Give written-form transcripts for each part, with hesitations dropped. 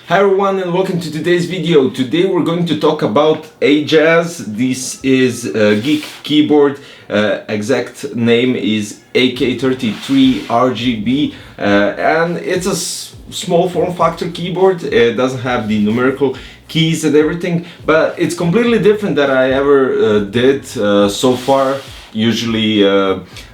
Hi everyone and welcome to today's video. Today we're going to talk about AJAZZ. This is a Geek keyboard. Exact name is AK33 RGB and it's a small form factor keyboard. It doesn't have the numerical keys and everything, but it's completely different than I ever did so far. Usually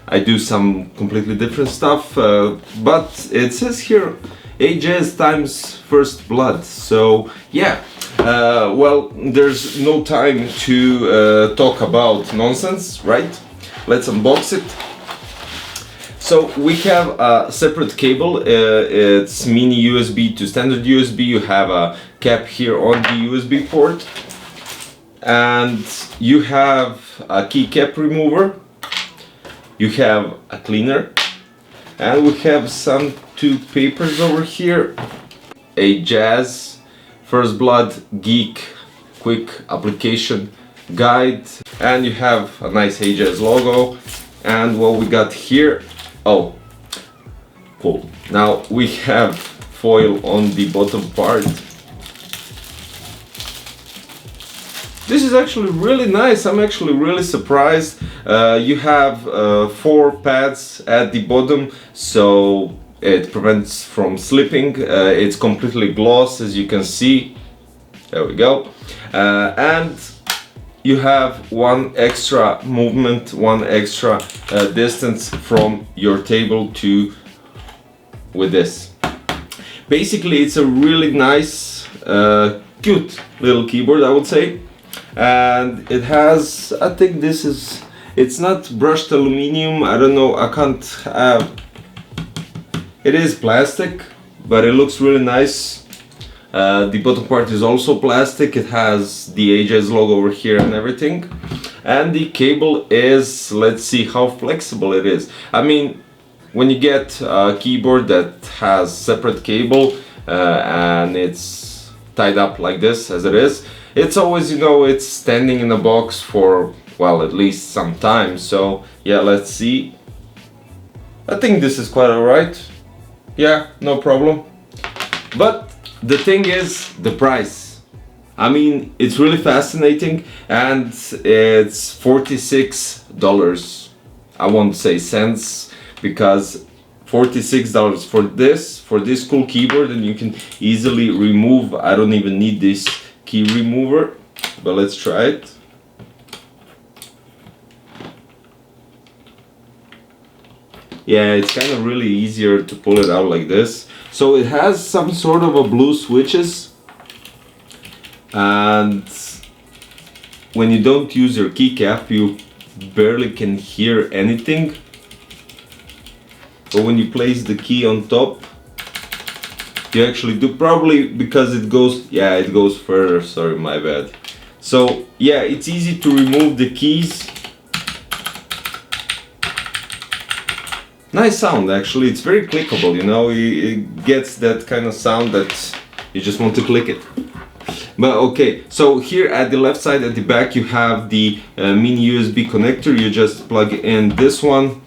I do some completely different stuff, but it says here AJAZZ times first blood. So yeah, well, there's no time to talk about nonsense, right? Let's unbox it. So we have a separate cable. It's mini USB to standard USB. You have a cap here on the USB port, and you have a keycap remover. You have a cleaner, and we have some two papers over here. AJAZZ First Blood Geek Quick Application Guide, and you have a nice AJAZZ logo. And what we got here, oh cool, now we have foil on the bottom part. This is actually really nice. I'm actually really surprised. You have 4 pads at the bottom, so it prevents from slipping. It's completely gloss, as you can see. There we go. And you have one extra movement, one extra distance from your table to with this. Basically, it's a really nice, cute little keyboard, I would say. And it has, I think this is, it's not brushed aluminum, I don't know, I can't have, it is plastic, but it looks really nice. The bottom part is also plastic. It has the AJAZZ logo over here and everything. And the cable is, let's see how flexible it is. I mean, when you get a keyboard that has separate cable and it's tied up like this as it is, it's always, you know, it's standing in a box for, well, at least some time. So yeah, let's see. I think this is quite alright. Yeah, no problem. But the thing is the price. I mean, it's really fascinating, and it's $46. I won't say cents, because $46 for this cool keyboard, and you can easily remove. I don't even need this key remover, but let's try it. Yeah, it's kind of really easier to pull it out like this. So it has some sort of a blue switches, and when you don't use your keycap, you barely can hear anything. But when you place the key on top, you actually do, probably because it goes, yeah, it goes further, sorry, my bad. So yeah, it's easy to remove the keys. Nice sound, actually. It's very clickable, you know, it gets that kind of sound that you just want to click it. But okay, so here at the left side, at the back, you have the mini USB connector. You just plug in this one.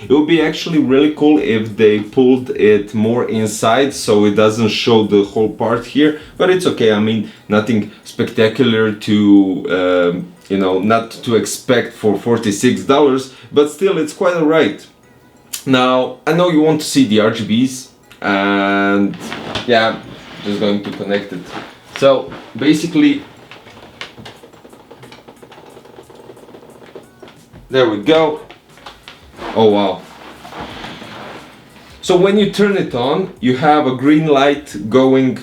It would be actually really cool if they pulled it more inside so it doesn't show the whole part here, but it's okay. I mean, nothing spectacular to, you know, not to expect for $46, but still it's quite alright. Now, I know you want to see the RGBs, and yeah, just going to connect it. So basically, there we go. Oh wow. So when you turn it on, you have a green light going,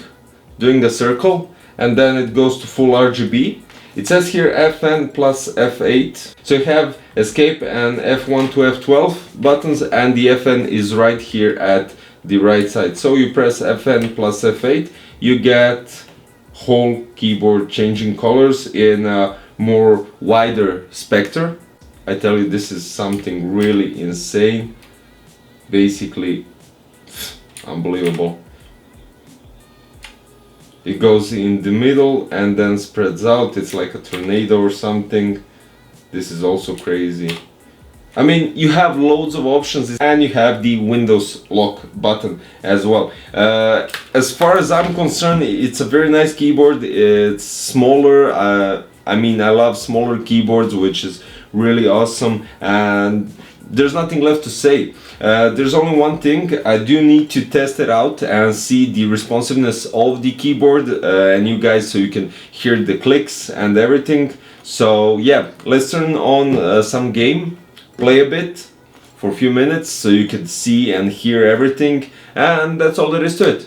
doing the circle, and then it goes to full RGB. It says here FN plus F8. So you have escape and F1 to F12 buttons, and the FN is right here at the right side. So you press FN plus F8, you get whole keyboard changing colors in a more wider spectrum. I tell you, this is something really insane. Basically, unbelievable. It goes in the middle and then spreads out. It's like a tornado or something. This is also crazy. I mean, you have loads of options, and you have the Windows lock button as well. As far as I'm concerned, it's a very nice keyboard. It's smaller. I mean, I love smaller keyboards, which is really awesome, and there's nothing left to say. There's only one thing. I do need to test it out and see the responsiveness of the keyboard, and you guys, so you can hear the clicks and everything. So yeah, let's turn on some game, play a bit for a few minutes so you can see and hear everything, and that's all there is to it.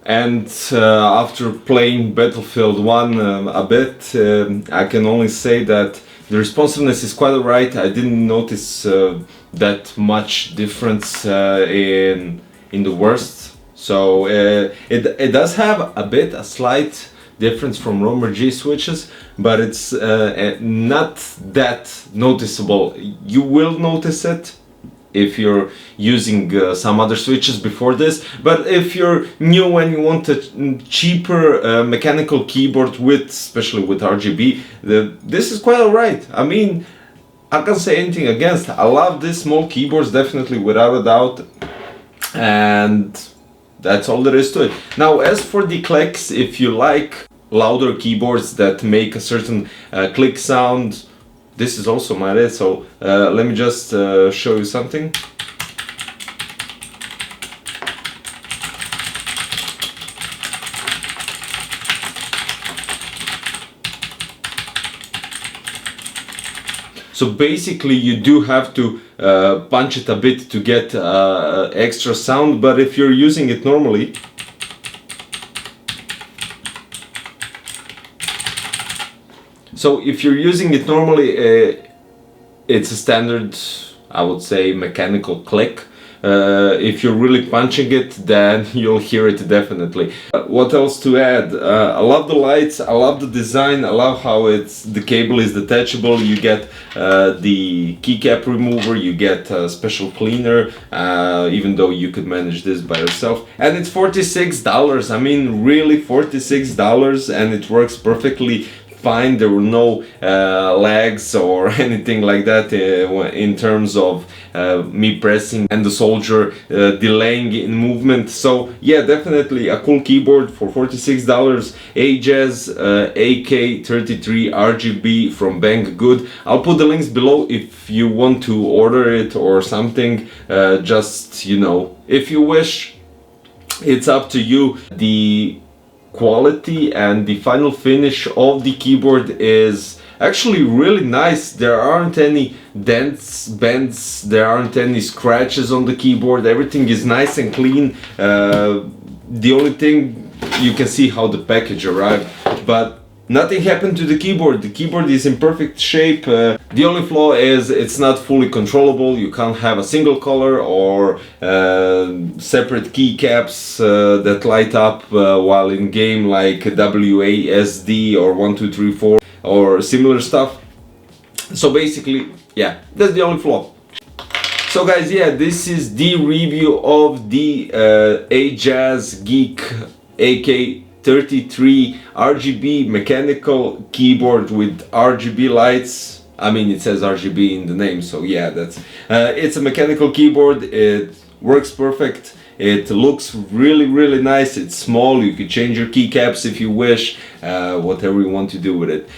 And after playing Battlefield 1 a bit, I can only say that the responsiveness is quite alright. I didn't notice that much difference in the worst. So it does have a slight difference from Romer G switches, but it's not that noticeable. You will notice it if you're using some other switches before this, but if you're new and you want a cheaper mechanical keyboard with, especially with RGB, this is quite alright. I mean, I can't say anything against. I love these small keyboards, definitely, without a doubt, and that's all there is to it. Now, as for the clicks, if you like louder keyboards that make a certain click sound, this is also my list. So let me just show you something. So basically you do have to punch it a bit to get extra sound, but if you're using it normally, so if you're using it normally, it's a standard, I would say, mechanical click. If you're really punching it, then you'll hear it definitely. What else to add? I love the lights, I love the design, I love how the cable is detachable. You get the keycap remover, you get a special cleaner, even though you could manage this by yourself. And it's $46. I mean, really $46, and it works perfectly fine. There were no lags or anything like that in terms of me pressing and the soldier delaying in movement. So yeah, definitely a cool keyboard for $46. AJAZZ AK33 RGB from Banggood. I'll put the links below if you want to order it or something. Just, you know, if you wish, it's up to you. The quality and the final finish of the keyboard is actually really nice. There aren't any dents, bends, there aren't any scratches on the keyboard. Everything is nice and clean. The only thing you can see how the package arrived, but nothing happened to the keyboard. The keyboard is in perfect shape. The only flaw is it's not fully controllable. You can't have a single color or separate keycaps that light up while in game, like WASD or 1 2 3 4 or similar stuff. So basically, yeah, that's the only flaw. So guys, yeah, this is the review of the AJAZZ Geek AK33 RGB mechanical keyboard with RGB lights. I mean, it says RGB in the name, so yeah, that's it's a mechanical keyboard. It works perfect. It looks really nice. It's small. You can change your keycaps if you wish, whatever you want to do with it.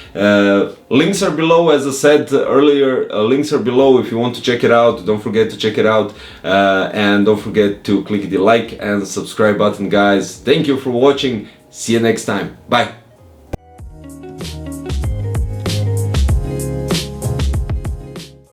Links are below, as I said earlier. Links are below if you want to check it out. Don't forget to check it out, and don't forget to click the like and subscribe button, guys. Thank you for watching. See you next time. Bye.